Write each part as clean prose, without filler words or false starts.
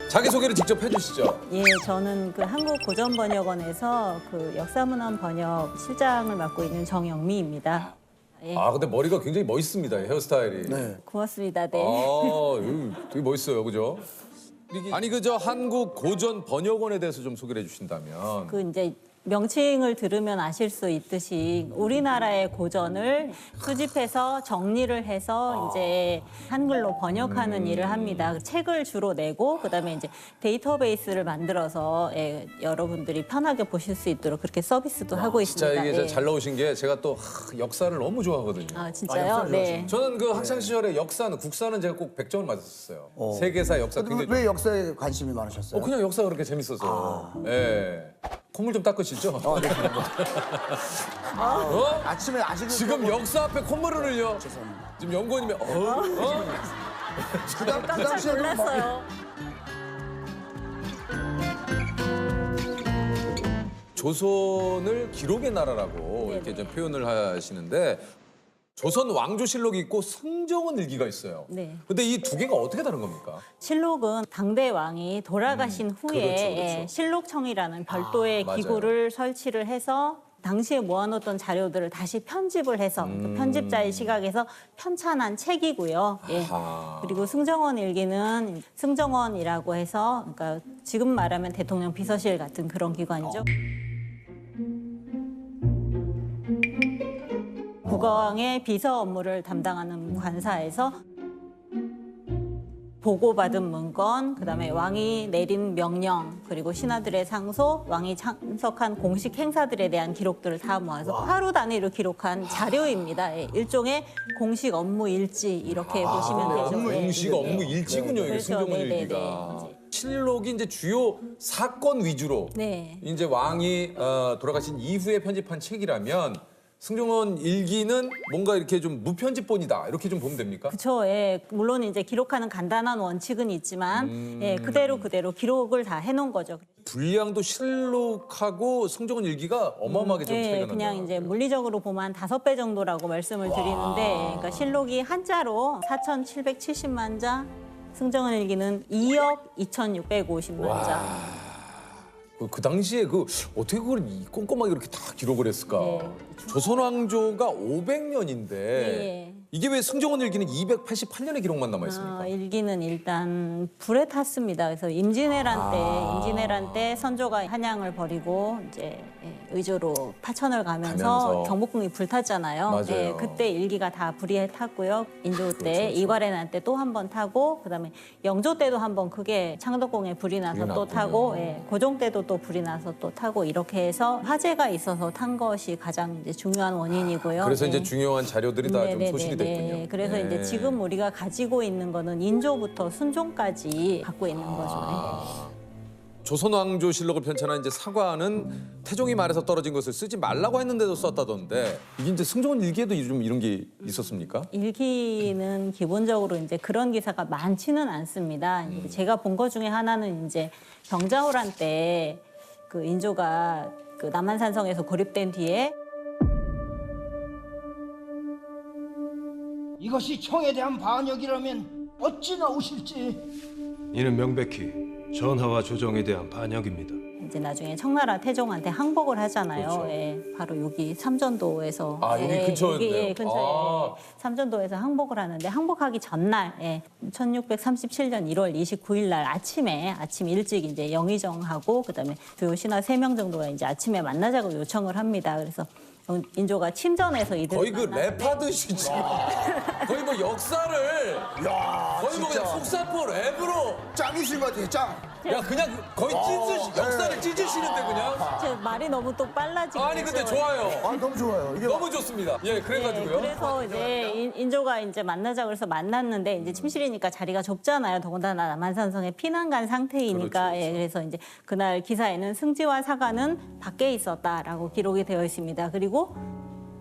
자기소개를 직접 해주시죠. 예, 저는 그 한국고전번역원에서 그 역사문헌 번역 실장을 맡고 있는 정영미입니다. 예, 아 근데 머리가 굉장히 멋있습니다. 헤어스타일이. 네. 고맙습니다. 네. 되게 멋있어요, 그죠? 아니 그저 한국고전번역원에 대해서 좀 소개를 해주신다면. 그 이제 명칭을 들으면 아실 수 있듯이 우리나라의 고전을 수집해서 정리를 해서 이제 한글로 번역하는 일을 합니다. 책을 주로 내고 그다음에 이제 데이터베이스를 만들어서 예, 여러분들이 편하게 보실 수 있도록 그렇게 서비스도 하고 진짜 있습니다. 이게 예. 잘 나오신 게 제가 또 역사를 너무 좋아하거든요. 아 진짜요? 네. 저는 그 학창 시절에 역사는 국사는 제가 꼭 100점을 맞았었어요. 세계사 역사 굉장히 왜 역사에 관심이 많으셨어요? 그냥 역사가 그렇게 재밌어서. 예. 콧물 좀 닦으시죠? 네. 어? 아침에 아직 지금 역사 앞에 콧물을 흘려. 죄송합니다. 지금 연구원님이 그 깜짝 당시에는 막 놀랐어요. 조선을 기록의 나라라고 이렇게 네네. 좀 표현을 하시는데 조선 왕조실록이 있고 승정원 일기가 있어요. 네. 근데 이 두 개가 어떻게 다른 겁니까? 실록은 당대 왕이 돌아가신 후에 그렇죠, 그렇죠. 예, 실록청이라는 별도의 맞아요. 기구를 설치를 해서 당시에 모아놓던 자료들을 다시 편집을 해서 그 편집자의 시각에서 편찬한 책이고요. 예. 아하. 그리고 승정원 일기는 승정원이라고 해서 그러니까 지금 말하면 대통령 비서실 같은 그런 기관이죠. 국왕의 비서 업무를 담당하는 관사에서 보고받은 문건, 그다음에 왕이 내린 명령, 그리고 신하들의 상소, 왕이 참석한 공식 행사들에 대한 기록들을 다 모아서 하루 단위로 기록한 자료입니다. 예, 일종의 공식 업무 일지 이렇게 보시면 되죠. 업무 예. 일시가 업무 일지군요. 이게 그렇죠. 승정원 네네네. 일기가. 실록이 이제 주요 사건 위주로 네. 이제 왕이 돌아가신 이후에 편집한 책이라면 승정원 일기는 뭔가 이렇게 좀 무편집본이다 이렇게 좀 보면 됩니까? 그렇죠. 예. 물론 이제 기록하는 간단한 원칙은 있지만 예, 그대로 기록을 다 해놓은 거죠. 분량도 실록하고 승정원 일기가 어마어마하게 좀 차이가 예, 난다. 그냥 이제 물리적으로 보면 한 5배 정도라고 말씀을 드리는데, 그러니까 실록이 한자로 4,770만 자, 승정원 일기는 2억 2,650만 자. 그 당시에 그 어떻게 그걸 꼼꼼하게 이렇게 다 기록을 했을까? 네. 조선 왕조가 500년인데 예. 이게 왜 승정원 일기는 288년의 기록만 남아 있습니까? 일기는 일단 불에 탔습니다. 그래서 임진왜란 때 선조가 한양을 버리고 이제 예, 의조로 파천을 가면서 경복궁이 불탔잖아요. 맞아요. 예, 그때 일기가 다 불이 탔고요. 인조 때 이괄해난 때 또 한 번 타고 그다음에 영조 때도 한 번 크게 창덕궁에 불이 나서 불이 또 났군요. 타고 예, 고종 때도 또 불이 나서 또 타고 이렇게 해서 화재가 있어서 탄 것이 가장 이제 중요한 원인이고요. 그래서 예. 이제 중요한 자료들이 다 좀 네네네네. 소실이 됐군요. 그래서 네. 이제 지금 우리가 가지고 있는 거는 인조부터 순종까지 갖고 있는 거죠. 아. 조선 왕조실록을 편찬한 이제 사관은 태종이 말해서 떨어진 것을 쓰지 말라고 했는데도 썼다던데 이게 이제 승정원 일기에도 좀 이런 게 있었습니까? 일기는 기본적으로 이제 그런 기사가 많지는 않습니다. 제가 본 것 중에 하나는 이제 병자호란 때 그 인조가 그 남한산성에서 고립된 뒤에 이것이 청에 대한 반역이라면 어찌나 오실지. 이는 명백히 전하와 조정에 대한 반역입니다. 이제 나중에 청나라 태종한테 항복을 하잖아요. 그렇죠. 예, 바로 여기 삼전도에서 아, 여기 근처였네요. 여기, 예, 근처에 아. 삼전도에서 항복을 하는데 항복하기 전날 1637년 1월 29일 날 아침 일찍 이제 영의정하고 그다음에 주요 신하 3명 정도가 이제 아침에 만나자고 요청을 합니다. 그래서 인조가 침전해서 이들 거의 그 랩하듯이 지금 거의 뭐 역사를 야, 거의 뭐 그냥 속사포 랩으로 짱이신 것 같아요, 짱. 야 그냥 거의 역사를 찢으시는데 그냥 제 말이 너무 또 빨라지고 아니 근데 좋아요. 아, 너무 좋아요. 이게 너무 좋습니다. 예, 그래가지고요. 그래서 이제 인조가 이제 만나자 그래서 만났는데 이제 침실이니까 자리가 좁잖아요. 더군다나 남한산성에 피난 간 상태이니까 그렇죠. 예, 그래서 이제 그날 기사에는 승지와 사관은 밖에 있었다라고 기록이 되어 있습니다. 그리고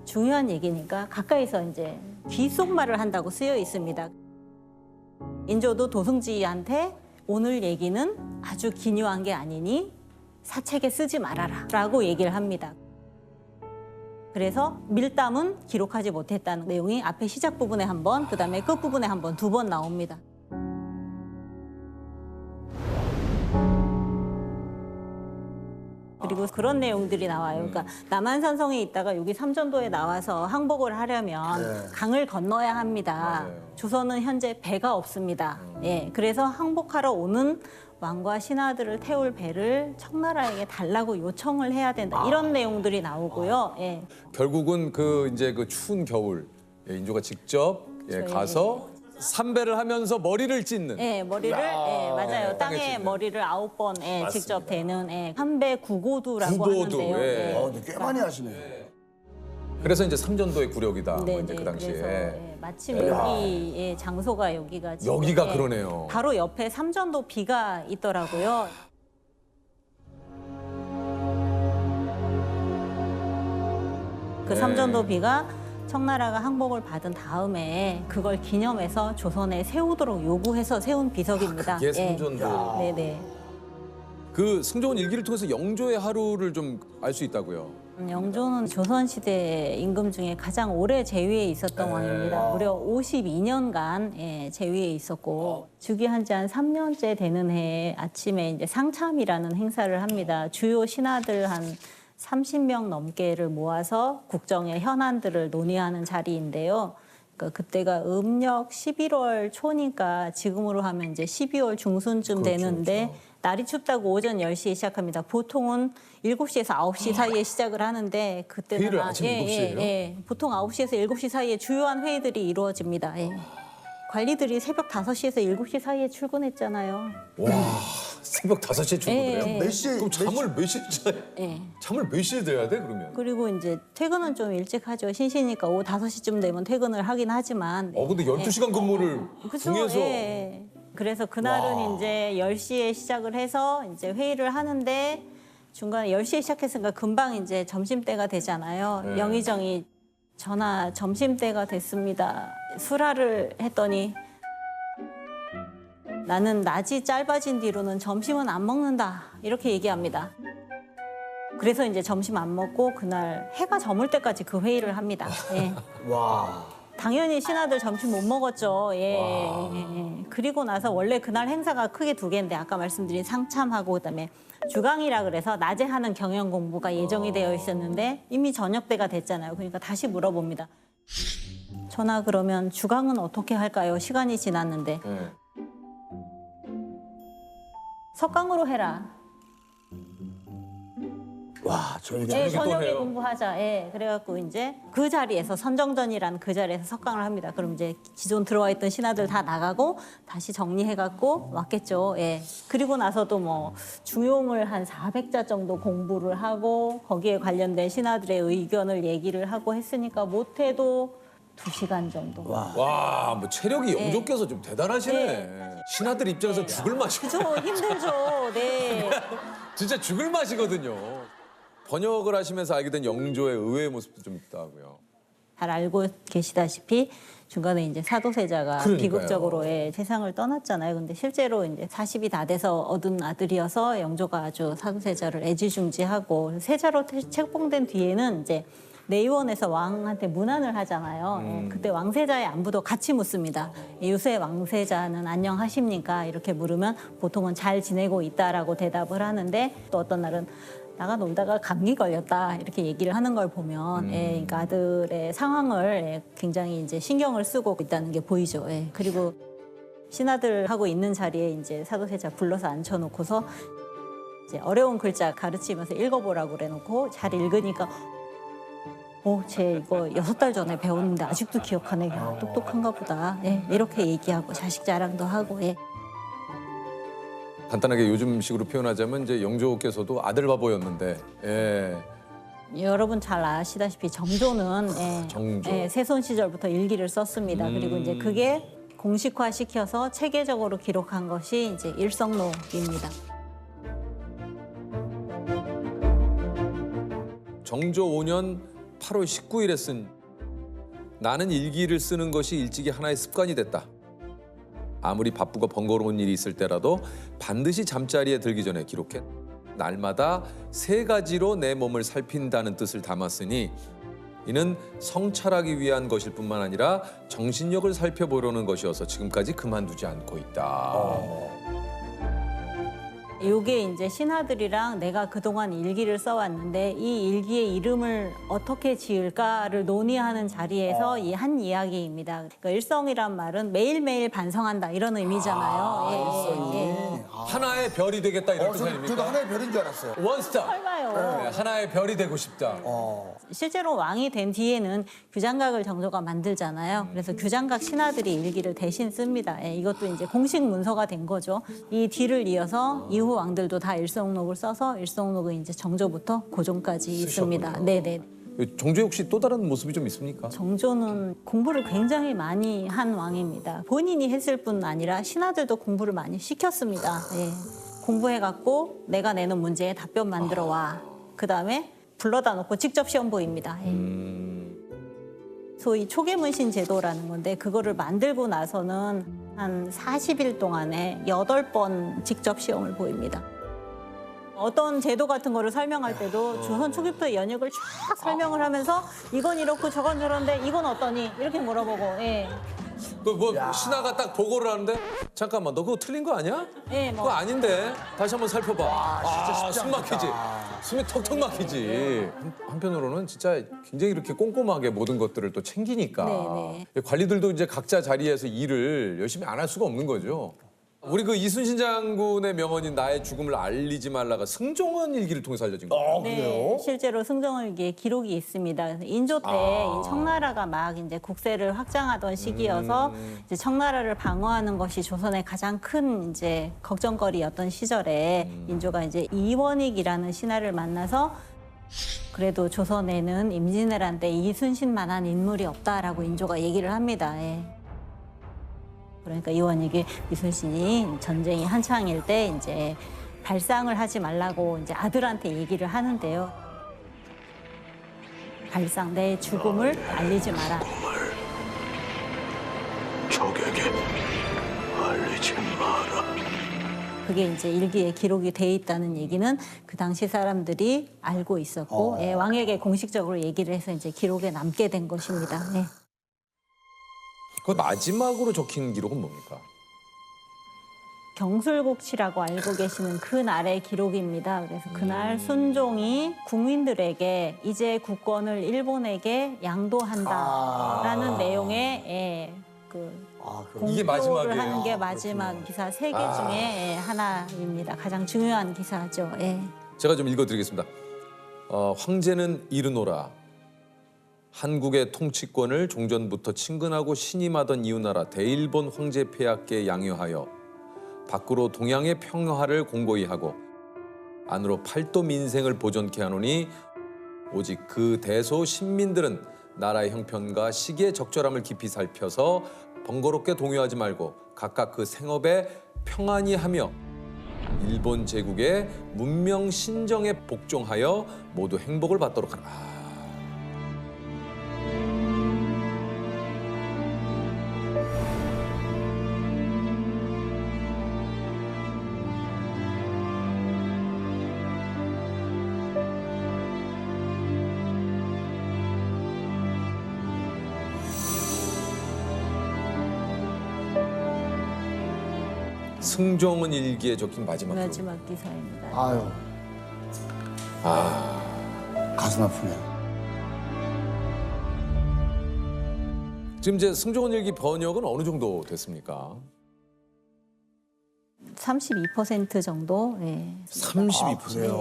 중요한 얘기니까 가까이서 이제 귓속말을 한다고 쓰여 있습니다. 인조도 도승지한테 오늘 얘기는 아주 기묘한 게 아니니 사책에 쓰지 말아라 라고 얘기를 합니다. 그래서 밀담은 기록하지 못했다는 내용이 앞에 시작 부분에 한 번, 그다음에 끝 부분에 한 번, 2번 나옵니다. 그리고 그런 내용들이 나와요. 그러니까 남한산성에 있다가 여기 삼전도에 나와서 항복을 하려면 강을 건너야 합니다. 조선은 현재 배가 없습니다. 예, 그래서 항복하러 오는 왕과 신하들을 태울 배를 청나라에게 달라고 요청을 해야 된다. 이런 내용들이 나오고요. 예. 결국은 그 이제 그 추운 겨울 예, 인조가 직접 예, 그렇죠. 가서 삼배를 하면서 머리를 찢는. 예, 머리를 예, 맞아요. 네, 땅에 땅에 찢는. 머리를 9번 예, 맞습니다. 직접 대는 예, 삼배 구고두라고 구고두, 하는데요. 예. 근데 꽤 많이 하시네. 그래서 이제 삼전도의 구력이다. 뭐 네, 이제 네. 그 당시에. 그래서 예, 마침 여기 예, 장소가 여기가 지금, 여기가 예, 그러네요. 바로 옆에 삼전도 비가 있더라고요. 그 네. 삼전도 비가 청나라가 항복을 받은 다음에 그걸 기념해서 조선에 세우도록 요구해서 세운 비석입니다. 그게 삼전도. 네네. 그 승조원 일기를 통해서 영조의 하루를 좀 알 수 있다고요. 영조는 조선시대 임금 중에 가장 오래 재위에 있었던 왕입니다. 무려 52년간 예, 재위에 있었고 즉위한 지 한 3년째 되는 해에 아침에 이제 상참이라는 행사를 합니다. 주요 신하들 한 30명 넘게를 모아서 국정의 현안들을 논의하는 자리인데요. 그러니까 그때가 음력 11월 초니까 지금으로 하면 이제 12월 중순쯤 되는데 날이 춥다고 오전 10시에 시작합니다. 보통은 7시에서 9시 사이에 시작을 하는데 그때는 회의를 아침 7시에요? 예. 보통 9시에서 7시 사이에 주요한 회의들이 이루어집니다. 예. 관리들이 새벽 5시에서 7시 사이에 출근했잖아요. 와, 새벽 5시에 출근을 해요? 몇 시에? 그럼 잠을 몇 시에 자? 예. 잠을 몇 시에 자야 돼 그러면? 그리고 이제 퇴근은 좀 일찍 하죠. 신시니까 오후 5시쯤 되면 퇴근을 하긴 하지만. 근데 12시간 근무를 그죠? 중에서 예. 그래서 그날은 이제 10시에 시작을 해서 이제 회의를 하는데 중간에 10시에 시작했으니까 금방 이제 점심때가 되잖아요. 네. 영의정이 전하 점심때가 됐습니다. 수라를 했더니 나는 낮이 짧아진 뒤로는 점심은 안 먹는다. 이렇게 얘기합니다. 그래서 이제 점심 안 먹고 그날 해가 저물 때까지 그 회의를 합니다. 예. 와. 당연히 신하들 점심 못 먹었죠. 예. 예. 그리고 나서 원래 그날 행사가 크게 두 개인데 아까 말씀드린 상참하고 그다음에 주강이라 그래서 낮에 하는 경영 공부가 예정이 되어 있었는데 이미 저녁 때가 됐잖아요. 그러니까 다시 물어봅니다. 전하 그러면 주강은 어떻게 할까요? 시간이 지났는데 네. 석강으로 해라. 와, 저희가. 예, 또 저녁에 해요? 공부하자. 예, 그래갖고 이제 그 자리에서 선정전이라는 그 자리에서 석강을 합니다. 그럼 이제 기존 들어와 있던 신하들 다 나가고 다시 정리해갖고 왔겠죠. 예. 그리고 나서도 뭐 중용을 한 400자 정도 공부를 하고 거기에 관련된 신하들의 의견을 얘기를 하고 했으니까 못해도 2시간 정도. 와, 뭐 체력이 영조께서 좀 대단하시네. 신하들 입장에서 죽을 맛이고 그죠, 힘들죠. 네. 진짜 죽을 맛이거든요. 번역을 하시면서 알게 된 영조의 의외의 모습도 좀 있다고요. 잘 알고 계시다시피 중간에 이제 사도세자가 그러니까요. 비극적으로 예, 세상을 떠났잖아요. 근데 실제로 이제 40이 다 돼서 얻은 아들이어서 영조가 아주 사도세자를 애지중지하고 세자로 책봉된 뒤에는 이제 내의원에서 왕한테 문안을 하잖아요. 예, 그때 왕세자의 안부도 같이 묻습니다. 요새 왕세자는 안녕하십니까? 이렇게 물으면 보통은 잘 지내고 있다라고 대답을 하는데 또 어떤 날은 나가 놀다가 감기 걸렸다 이렇게 얘기를 하는 걸 보면 예, 그러니까 아들의 상황을 예, 굉장히 이제 신경을 쓰고 있다는 게 보이죠. 예. 그리고 신하들하고 있는 자리에 이제 사도세자 불러서 앉혀놓고서 이제 어려운 글자 가르치면서 읽어보라고 그래놓고 잘 읽으니까 쟤 이거 6달 전에 배웠는데 아직도 기억하네. 야, 똑똑한가 보다. 예, 이렇게 얘기하고 자식 자랑도 하고 예. 간단하게 요즘식으로 표현하자면 이제 영조께서도 아들 바보였는데 예. 여러분 잘 아시다시피 정조는 정조. 세손 시절부터 일기를 썼습니다. 그리고 이제 그게 공식화시켜서 체계적으로 기록한 것이 이제 일성록입니다. 정조 5년 8월 19일에 쓴 나는 일기를 쓰는 것이 일찍이 하나의 습관이 됐다. 아무리 바쁘고 번거로운 일이 있을 때라도 반드시 잠자리에 들기 전에 기록해 날마다 3가지로 내 몸을 살핀다는 뜻을 담았으니 이는 성찰하기 위한 것일 뿐만 아니라 정신력을 살펴보려는 것이어서 지금까지 그만두지 않고 있다. 요게 이제 신하들이랑 내가 그동안 일기를 써왔는데 이 일기의 이름을 어떻게 지을까를 논의하는 자리에서 이 한 이야기입니다. 그러니까 일성이란 말은 매일매일 반성한다 이런 의미잖아요. 예. 하나의 별이 되겠다 이런 뜻 저도 아닙니까? 하나의 별인 줄 알았어요. 원스타. 설마요. 네, 하나의 별이 되고 싶다. 실제로 왕이 된 뒤에는 규장각을 정조가 만들잖아요. 그래서 규장각 신하들이 일기를 대신 씁니다. 예, 이것도 이제 공식 문서가 된 거죠. 이 뒤를 이어서 이후 왕들도 다 일성록을 써서 일성록은 이제 정조부터 고종까지 있습니다. 네네. 정조의 혹시 또 다른 모습이 좀 있습니까? 정조는 공부를 굉장히 많이 한 왕입니다. 본인이 했을 뿐 아니라 신하들도 공부를 많이 시켰습니다. 예. 공부해갖고 내가 내는 문제에 답변 만들어 와. 그다음에 불러다 놓고 직접 시험 보입니다. 예. 소위 초계문신 제도라는 건데 그거를 만들고 나서는 한 40일 동안에 8번 직접 시험을 보입니다. 어떤 제도 같은 거를 설명할 때도 조선 초기부터 연역을 쫙 설명을 하면서 이건 이렇고 저건 저런데 이건 어떠니? 이렇게 물어보고 예. 그 뭐 신하가 딱 보고를 하는데 잠깐만 너 그거 틀린 거 아니야? 예, 뭐. 그거 아닌데 다시 한번 살펴봐. 진짜 쉽지 숨 막히지. 숨이 턱턱 막히지. 한편으로는 진짜 굉장히 이렇게 꼼꼼하게 모든 것들을 또 챙기니까 네, 관리들도 이제 각자 자리에서 일을 열심히 안 할 수가 없는 거죠. 우리 그 이순신 장군의 명언인 나의 죽음을 알리지 말라가 승종원 일기를 통해서 알려진 거예요. 그래요? 실제로 승정일기에 기록이 있습니다. 그래서 인조 때 이 청나라가 막 이제 국세를 확장하던 시기여서 이제 청나라를 방어하는 것이 조선의 가장 큰 이제 걱정거리였던 시절에 인조가 이제 이원익이라는 신하를 만나서 그래도 조선에는 임진왜란 때 이순신만한 인물이 없다라고 인조가 얘기를 합니다. 예. 그러니까 이원익이 이순신이 전쟁이 한창일 때 이제 발상을 하지 말라고 이제 아들한테 얘기를 하는데요. 발상 내 죽음을 알리지 마라. 적에게 알리지 마라. 그게 이제 일기에 기록이 돼 있다는 얘기는 그 당시 사람들이 알고 있었고 예, 왕에게 공식적으로 얘기를 해서 이제 기록에 남게 된 것입니다. 예. 그 마지막으로 적힌 기록은 뭡니까? 경술국치라고 알고 계시는 그날의 기록입니다. 그래서 그날 순종이 국민들에게 이제 국권을 일본에게 양도한다라는 내용의 예, 그 이게 공표를 마지막이에요. 하는 게 마지막 기사 3개 중에 예, 하나입니다. 가장 중요한 기사죠. 예. 제가 좀 읽어드리겠습니다. 황제는 이르노라. 한국의 통치권을 종전부터 친근하고 신임하던 이웃나라 대일본 황제 폐하께 양요하여 밖으로 동양의 평화를 공고히 하고 안으로 팔도 민생을 보존케 하노니 오직 그 대소 신민들은 나라의 형편과 시기의 적절함을 깊이 살펴서 번거롭게 동요하지 말고 각각 그 생업에 평안히 하며 일본 제국의 문명 신정에 복종하여 모두 행복을 받도록 하라. 승종원 일기에 적힌 마지막 기록. 마지막 기사입니다. 아유. 가슴 아프네. 지금 이제 승종원 일기 번역은 어느 정도 됐습니까? 32% 정도. 예. 32%. 그래요?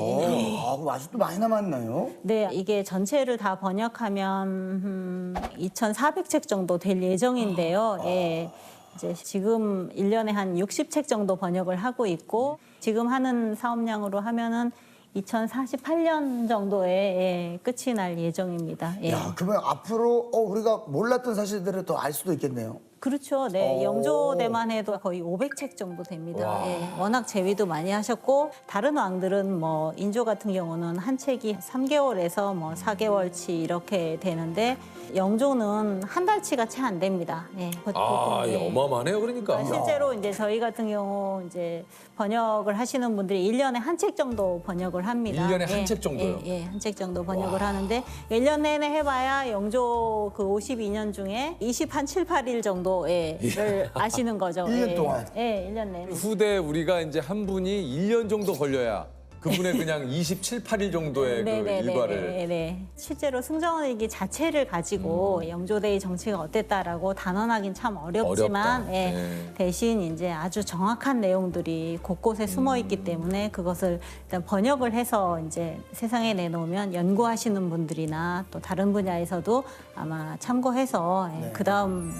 그럼 아직도 많이 남았나요? 네, 이게 전체를 다 번역하면 2,400책 정도 될 예정인데요. 예. 이제 지금 1년에 한 60책 정도 번역을 하고 있고 지금 하는 사업량으로 하면은 2048년 정도에 예, 끝이 날 예정입니다. 예. 야, 그러면 앞으로 우리가 몰랐던 사실들을 더 알 수도 있겠네요. 그렇죠. 네, 영조대만 해도 거의 500책 정도 됩니다. 예, 워낙 재위도 많이 하셨고 다른 왕들은 뭐 인조 같은 경우는 한 책이 3개월에서 뭐 4개월치 이렇게 되는데 영조는 한 달치가 채 안 됩니다. 예, 보통, 예, 어마어마하네요, 그러니까. 실제로 이제 저희 같은 경우 이제 번역을 하시는 분들이 1년에 한 책 정도 번역을 합니다. 1년에 한 책 정도요? 예, 한 책 정도 번역을 하는데 1년 내내 해봐야 영조 그 52년 중에 27, 8일 정도 정도를 아시는 거죠. 1년 동안? 예, 1년 내내. 후대 우리가 이제 한 분이 1년 정도 걸려야 그분의 그냥 27, 8일 정도의 그 일과를. 네. 실제로 승정원 일기 자체를 가지고 영조대의 정치가 어땠다라고 단언하긴 참 어렵지만 어렵다. 예, 네. 대신 이제 아주 정확한 내용들이 곳곳에 숨어 있기 때문에 그것을 일단 번역을 해서 이제 세상에 내놓으면 연구하시는 분들이나 또 다른 분야에서도 아마 참고해서 그 다음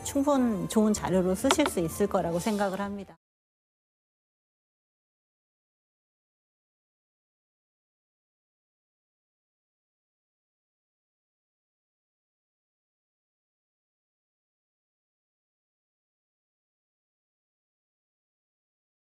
충분 좋은 자료로 쓰실 수 있을 거라고 생각을 합니다.